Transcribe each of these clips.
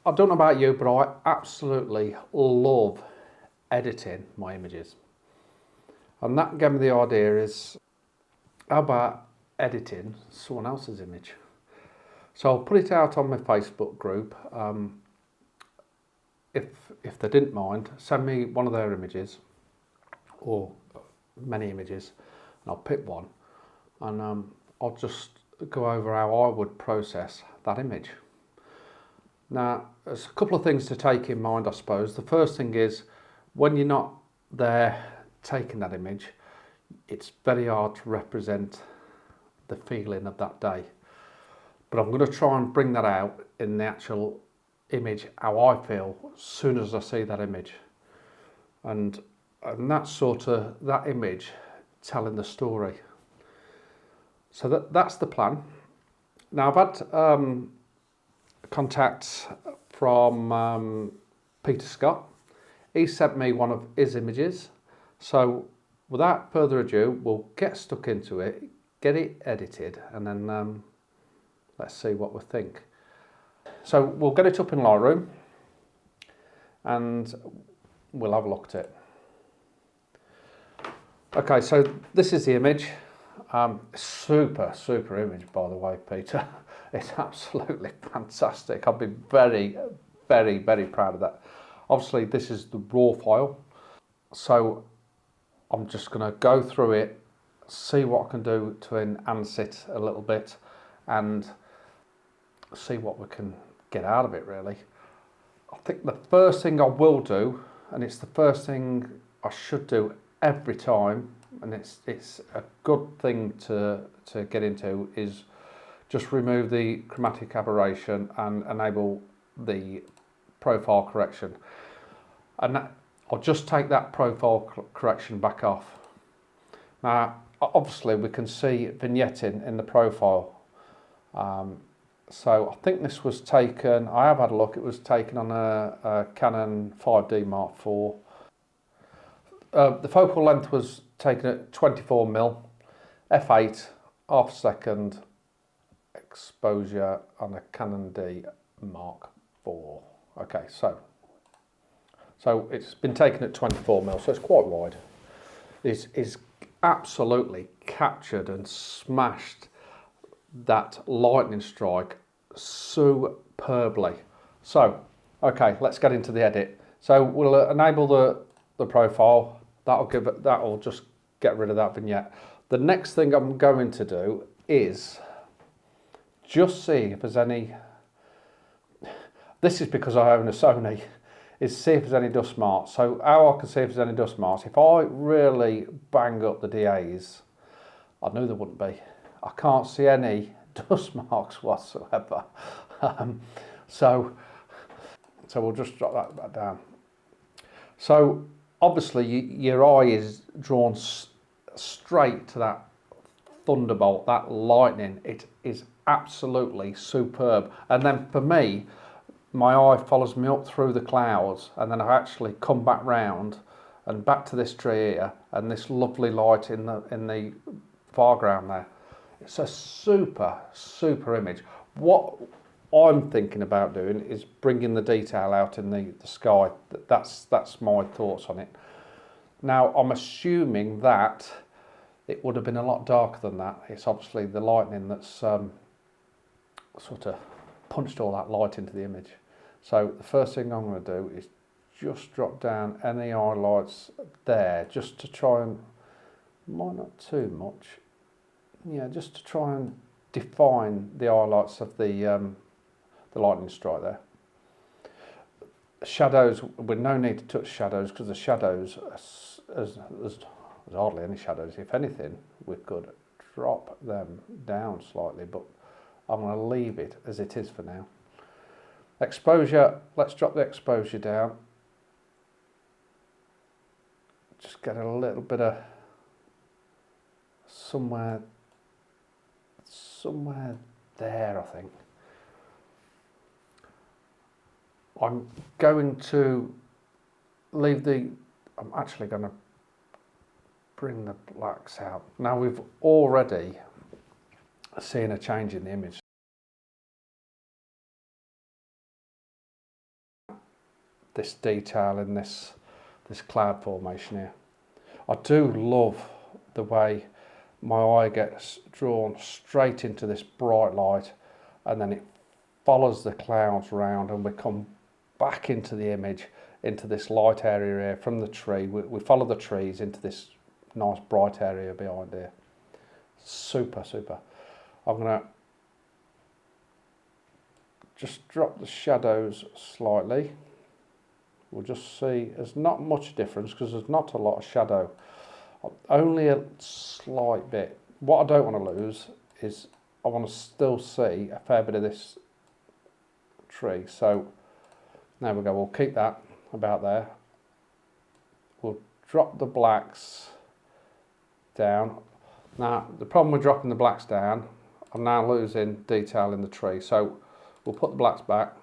I don't know about you, but I absolutely love editing my images. And that gave me the idea is, how about editing someone else's image? So I'll put it out on my Facebook group. If they didn't mind, send me one of their images or many images, and I'll pick one, and I'll just go over how I would process that image. Now, there's a couple of things to take in mind, I suppose. The first thing is, when you're not there taking that image, it's very hard to represent the feeling of that day. But I'm going to try and bring that out in the actual image, how I feel as soon as I see that image. And that's sort of that image telling the story. So that's the plan. Now, I've had contacts from Peter Scott. He sent me one of his images. So without further ado, we'll get stuck into it, get it edited, and then let's see what we think. So we'll get it up in Lightroom and we'll have a look at it. Okay, so this is the image. Super image, by the way, Peter. It's absolutely fantastic. I'll be very proud of that. Obviously, this is the raw file. So I'm just going to go through it, see what I can do to enhance it a little bit, and see what we can get out of it, really. I think the first thing I will do, and it's the first thing I should do every time, and it's a good thing to get into, is just remove the chromatic aberration and enable the profile correction. And I'll just take that profile correction back off. Now, obviously we can see vignetting in the profile. So I think this was taken, I have had a look, it was taken on a Canon 5D Mark IV. The focal length was taken at 24mm, f8, half second exposure on a Canon D Mark IV. Okay, so it's been taken at 24mm, so it's quite wide. It's absolutely captured and smashed that lightning strike superbly. So, okay, let's get into the edit. So we'll enable the profile. That'll just get rid of that vignette. The next thing I'm going to do is just see if there's any, this is because I own a Sony, is see if there's any dust marks. So how I can see if there's any dust marks, if I really bang up the DAs, I knew there wouldn't be. I can't see any dust marks whatsoever. So we'll just drop that down. So obviously your eye is drawn straight to that thunderbolt, that lightning. It is absolutely superb. And then for me, my eye follows me up through the clouds, and then I actually come back round and back to this tree here and this lovely light in the foreground there. It's a super image. What I'm thinking about doing is bringing the detail out in the sky. That's my thoughts on it. Now, I'm assuming that it would have been a lot darker than that. It's obviously the lightning that's sort of punched all that light into the image. So the first thing I'm going to do is just drop down any highlights there, just to try and, might not too much, yeah, just to try and define the highlights of the lightning strike there. Shadows, with no need to touch shadows, because the shadows, there's hardly any shadows. If anything, we could drop them down slightly, but I'm going to leave it as it is for now. Exposure, let's drop the exposure down. Just get a little bit of somewhere there, I think. I'm going to leave I'm actually going to bring the blacks out. Now we've already seen a change in the image. this detail in this cloud formation here. I do love the way my eye gets drawn straight into this bright light, and then it follows the clouds round, and we come back into the image, into this light area here from the tree. We follow the trees into this nice bright area behind here. Super, super. I'm going to just drop the shadows slightly. We'll just see there's not much difference because there's not a lot of shadow, only a slight bit. What I don't want to lose is I want to still see a fair bit of this tree. So there we go, we'll keep that about there. We'll drop the blacks down. Now the problem with dropping the blacks down, I'm now losing detail in the tree, so we'll put the blacks back.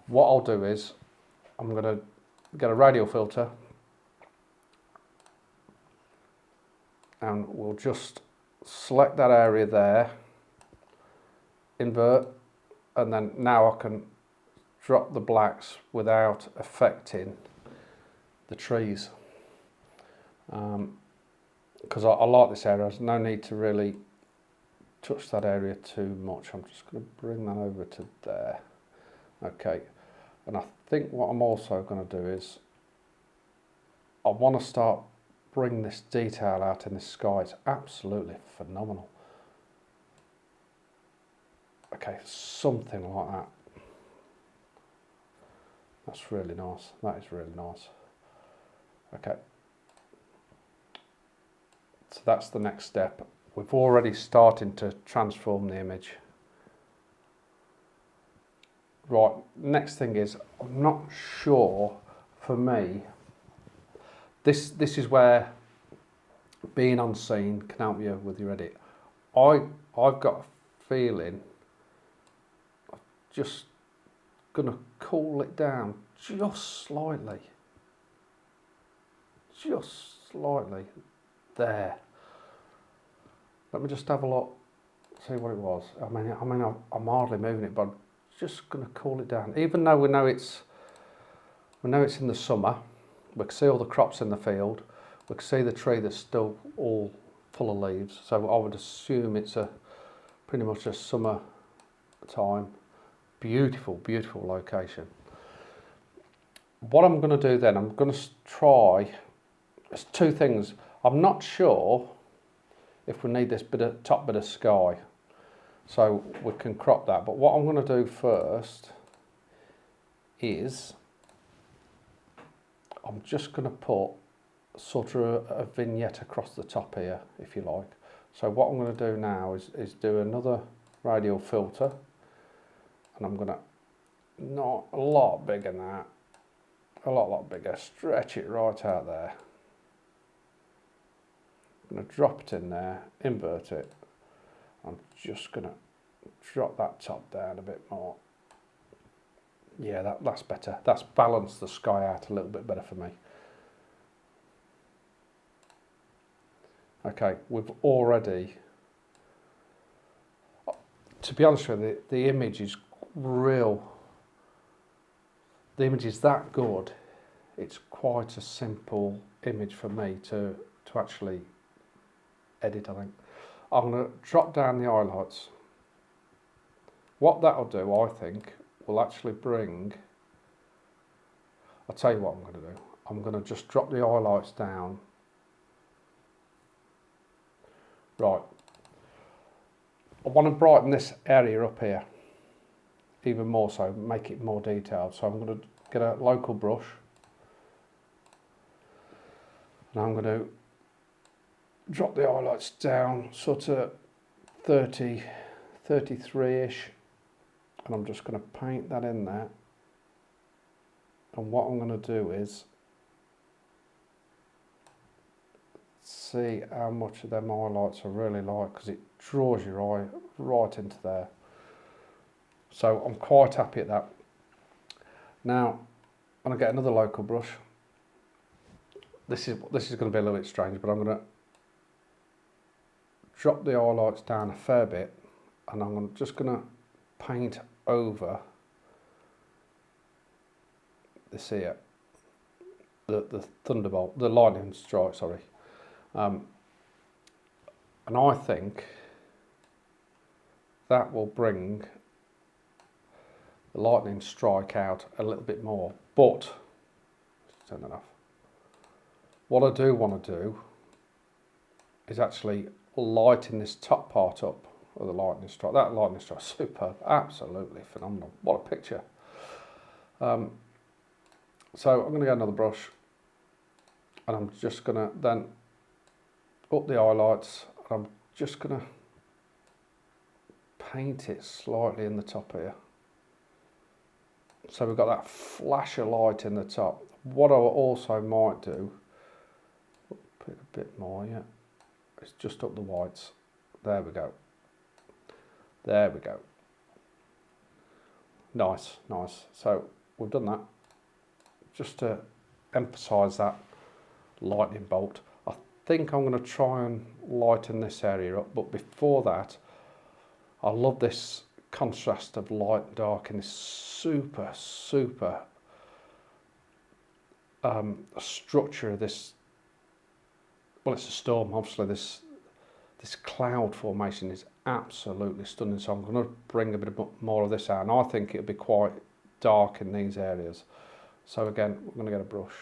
What I'll do is I'm going to get a radial filter, and we'll just select that area there, invert, and then now I can drop the blacks without affecting the trees. Because I like this area, there's no need to really touch that area too much. I'm just going to bring that over to there. Okay, and I think what I'm also going to do is I want to start bringing this detail out in the sky. It's absolutely phenomenal. Okay, something like that. That's really nice. That is really nice. Okay. So that's the next step. We've already started to transform the image. Right, next thing is, I'm not sure, for me, this is where being on scene can help you with your edit. I've got a feeling I'm just gonna cool it down just slightly. Just slightly. There. Let me just have a look, see what it was. I mean, I'm hardly moving it, but I'm just going to cool it down. Even though we know it's in the summer, we can see all the crops in the field. We can see the tree that's still all full of leaves. So I would assume it's pretty much a summer time. Beautiful, beautiful location. What I'm going to do then, I'm going to try. There's two things. I'm not sure if we need this top bit of sky, so we can crop that. But what I'm going to do first is I'm just going to put sort of a vignette across the top here, if you like. So what I'm going to do now is do another radial filter, and I'm going to, not a lot bigger than that, a lot bigger, stretch it right out there. I'm going to drop it in there, invert it. I'm just going to drop that top down a bit more. Yeah, that's better. That's balanced the sky out a little bit better for me. Okay, we've already, to be honest with you, the image is real. The image is that good. It's quite a simple image for me to actually edit, I think. I'm going to drop down the highlights. What that'll do, I think, will actually bring, I'll tell you what I'm going to do. I'm going to just drop the highlights down. Right. I want to brighten this area up here even more, so make it more detailed. So I'm going to get a local brush, and I'm going to drop the highlights down sort of 30, 33-ish, and I'm just going to paint that in there. And what I'm going to do is see how much of them highlights I really like, because it draws your eye right into there. So I'm quite happy at that. Now I'm going to get another local brush. This is going to be a little bit strange, but I'm going to drop the highlights down a fair bit, and just going to paint over this here, the thunderbolt, the lightning strike, sorry. And I think that will bring the lightning strike out a little bit more. But, let's turn that off. What I do want to do is actually lighten this top part up of the lightning strike. That lightning strike is superb, absolutely phenomenal. What a picture. So I'm going to get another brush, and I'm just going to then up the highlights, and I'm just going to paint it slightly in the top here. So we've got that flash of light in the top. What I also might do, put a bit more, yeah, it's just up the whites. There we go. There we go. Nice, nice. So we've done that just to emphasize that lightning bolt. I think I'm going to try and lighten this area up, but before that, I love this contrast of light and dark in this super structure of this. Well, it's a storm, obviously. This cloud formation is absolutely stunning, so I'm going to bring a bit more of this out, and I think it'll be quite dark in these areas. So again, we're going to get a brush.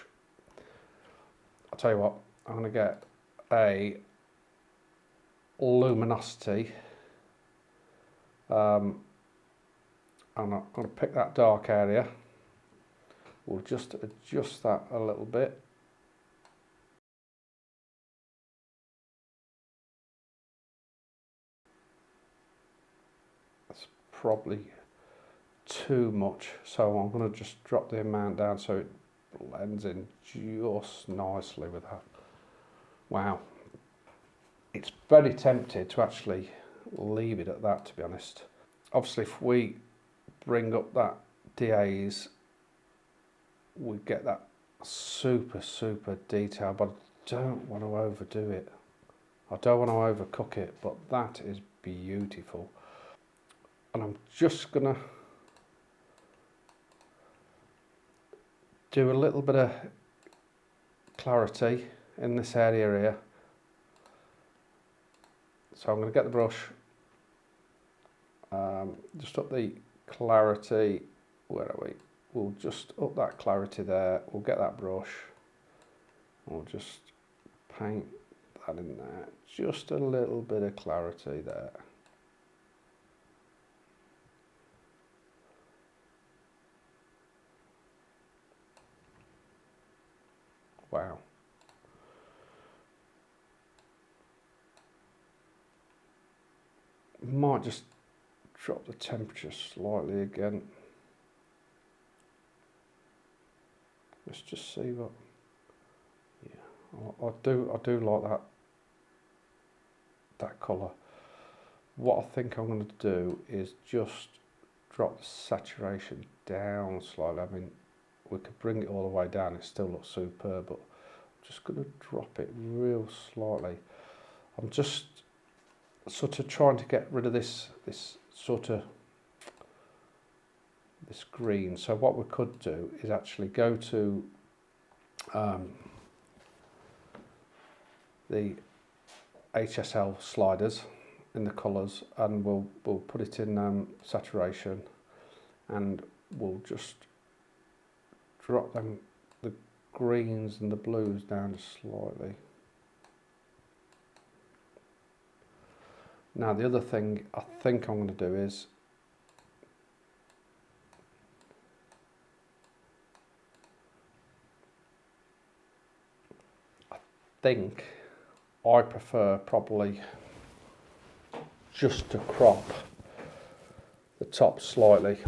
I'll tell you what, I'm going to get a luminosity, and I'm going to pick that dark area. We'll just adjust that a little bit. That's probably too much, so I'm going to just drop the amount down so it blends in just nicely with that. Wow. It's very tempted to actually leave it at that, to be honest. Obviously, if we bring up that DAs, we get that super detail, but I don't want to overdo it. I don't want to overcook it, but that is beautiful. And I'm just gonna do a little bit of clarity in this area here. So I'm going to get the brush, just up the clarity. Where are we? We'll just up that clarity there. We'll get that brush. We'll just paint that in there. Just a little bit of clarity there. Wow. Might just drop the temperature slightly again. Let's just see what. Yeah, I do like that colour. What I think I'm going to do is just drop the saturation down slightly. I mean, we could bring it all the way down, it still looks superb, but I'm just going to drop it real slightly. I'm just sort of trying to get rid of this green. So what we could do is actually go to the HSL sliders in the colours, and we'll put it in saturation, and we'll just drop them, the greens and the blues down slightly. Now the other thing I think I'm going to do is I prefer probably just to crop the top slightly.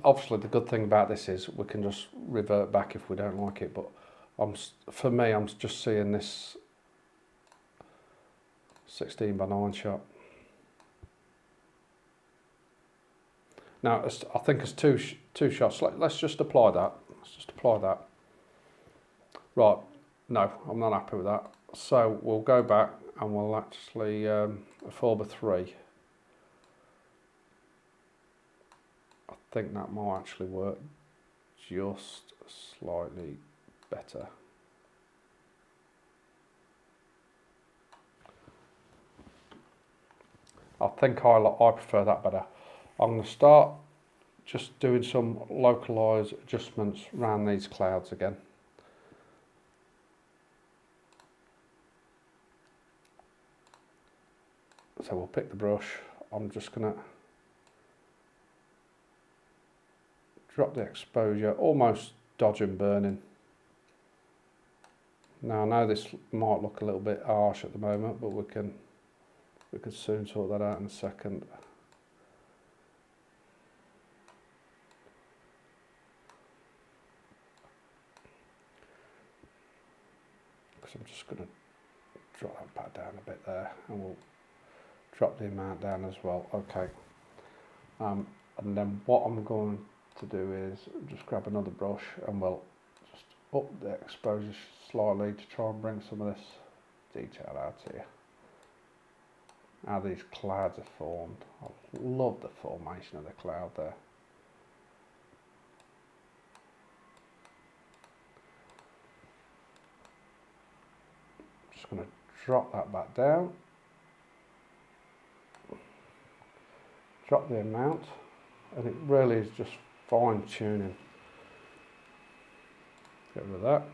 Obviously the good thing about this is we can just revert back if we don't like it, but for me, I'm just seeing this 16:9 shot. Now I think it's two shots. Let's just apply that. Let's just apply that. Right, no, I'm not happy with that. So we'll go back and we'll actually a 4:3. think that might actually work just slightly better. I think I prefer that better. I'm going to start just doing some localized adjustments around these clouds again. So we'll pick the brush. I'm just going to drop the exposure, almost dodging burning. Now I know this might look a little bit harsh at the moment, but we can soon sort that out in a second. Because I'm just going to drop that back down a bit there, and we'll drop the amount down as well. Okay. And then what I'm going to do is just grab another brush and we'll just up the exposure slightly to try and bring some of this detail out here. How these clouds are formed. I love the formation of the cloud there. Just going to drop that back down. Drop the amount, and it really is just fine tuning. Get rid of that.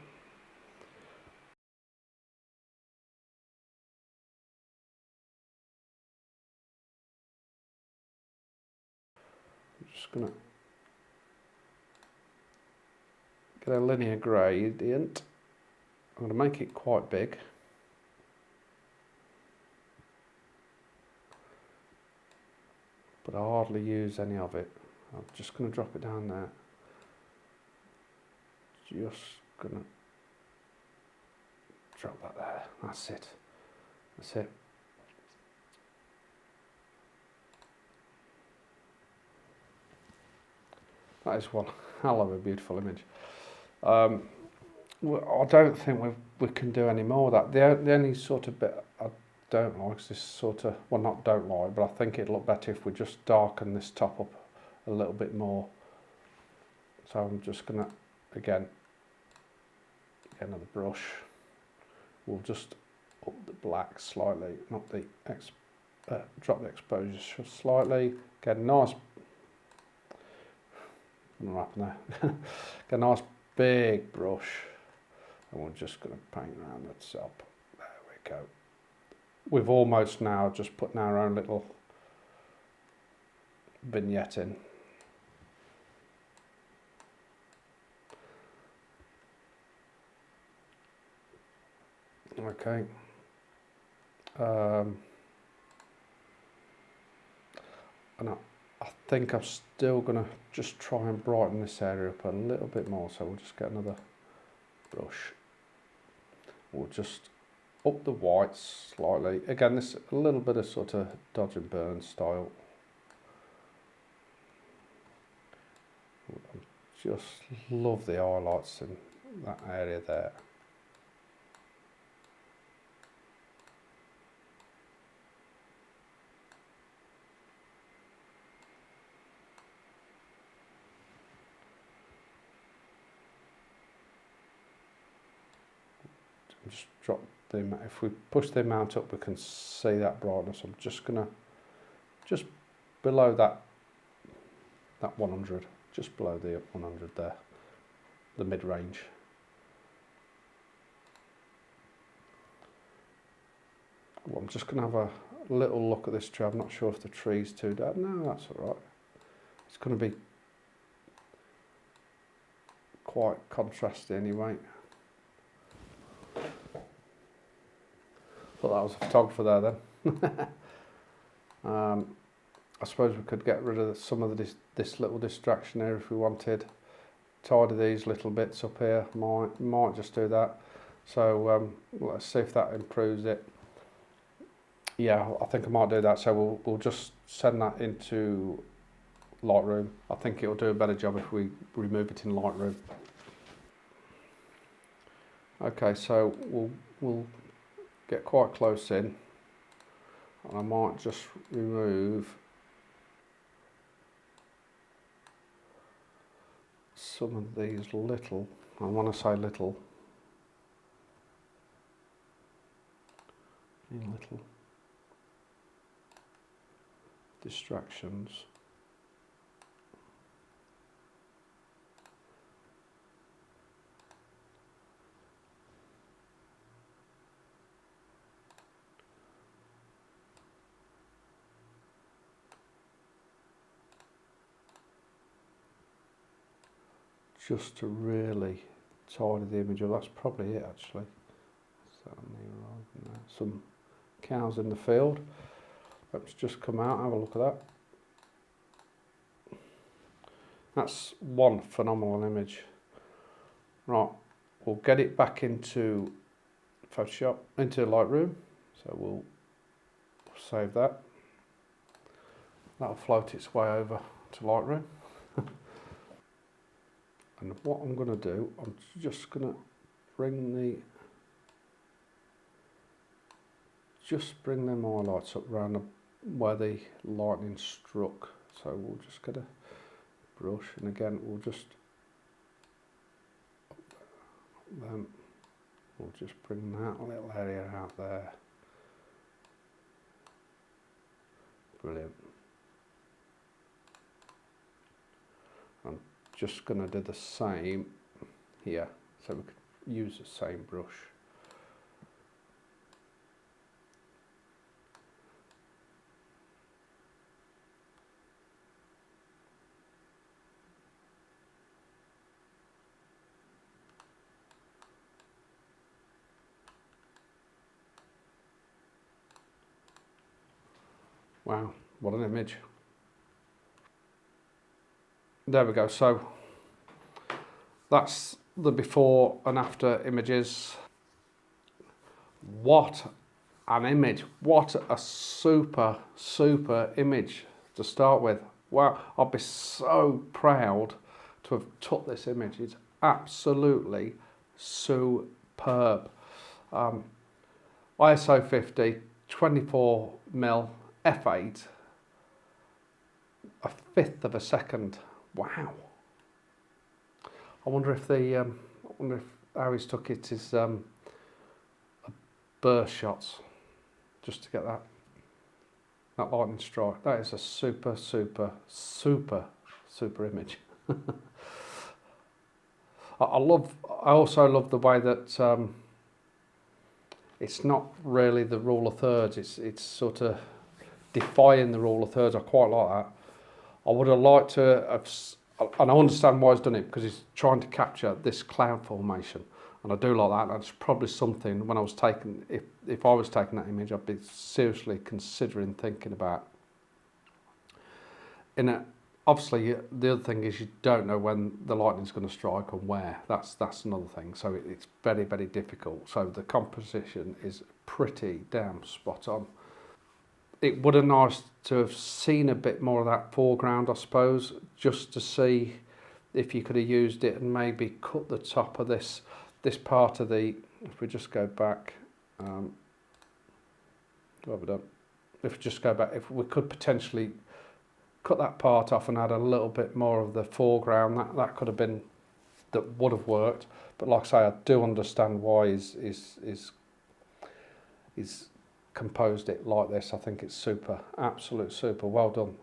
I'm just going to get a linear gradient. I'm going to make it quite big. But I hardly use any of it. I'm just going to drop it down there. Just going to drop that there. That's it. That's it. That is one hell of a beautiful image. I don't think we can do any more of that. The only sort of bit I don't like is this sort of, well, not don't like, but I think it'd look better if we just darken this top up a little bit more. So I'm just going to, again, get another brush. We'll just up the black slightly, not the drop the exposure slightly. Get a nice, what happened there? Get a nice big brush, and we're just going to paint around the top. There we go. We've almost now just put our own little vignette in. Okay. And I think I'm still going to just try and brighten this area up a little bit more. So we'll just get another brush. We'll just up the whites slightly. Again, this a little bit of sort of dodge and burn style. Just love the highlights in that area there. Just drop the amount. If we push the amount up, we can see that brightness. I'm just gonna, just below that 100, just below the 100 there, the mid-range. Well, I'm just gonna have a little look at this tree. I'm not sure if the tree's too dark. No, that's all right. It's gonna be quite contrasty anyway. Thought that was a photographer there then. I suppose we could get rid of some of this little distraction here if we wanted. Tidy these little bits up here. Might just do that. So let's see if that improves it. Yeah, I think I might do that. So we'll just send that into Lightroom. I think it'll do a better job if we remove it in Lightroom. Okay, so we'll get quite close in, and I might just remove some of these little, and when I say little, little distractions. Just to really tidy the image up. That's probably it actually. Some cows in the field. Let's just come out and have a look at that. That's one phenomenal image. Right, we'll get it back into Photoshop, into Lightroom. So we'll save that. That'll float its way over to Lightroom. And what I'm going to do, I'm just going to bring them highlights up around where the lightning struck. So we'll just get a brush, and again we'll just bring that little area out there. Brilliant. I'm just going to do the same here, so we could use the same brush. Wow, what an image. There we go. So that's the before and after images. What an image. What a super image to start with. Wow, I'll be so proud to have took this image. It's absolutely superb. ISO 50, 24mm f8, a fifth of a second. Wow. I wonder if how he's took it is burst shots, just to get that lightning strike. That is a super image. I also love the way that it's not really the rule of thirds. It's sort of defying the rule of thirds. I quite like that. I would have liked to have, and I understand why he's done it, because he's trying to capture this cloud formation, and I do like that. That's probably something, when I was taking, if I was taking that image, I'd be seriously considering thinking about. Obviously, the other thing is you don't know when the lightning's going to strike and where. That's another thing. So it's very difficult. So the composition is pretty damn spot on. It would have nice to have seen a bit more of that foreground, I suppose, just to see if you could have used it and maybe cut the top of this part of the. If we just go back, what have we done? If we just go back, if we could potentially cut that part off and add a little bit more of the foreground, that could have been, that would have worked. But like I say, I do understand why he's composed it like this. I think it's super, absolute super. Well done.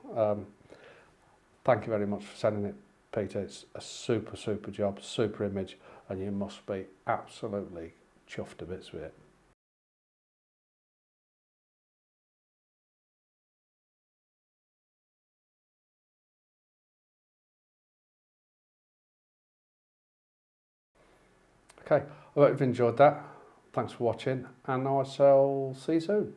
Thank you very much for sending it, Peter. It's a super job, super image, and you must be absolutely chuffed to bits with it. Okay, I hope you've enjoyed that. Thanks for watching, and I shall see you soon.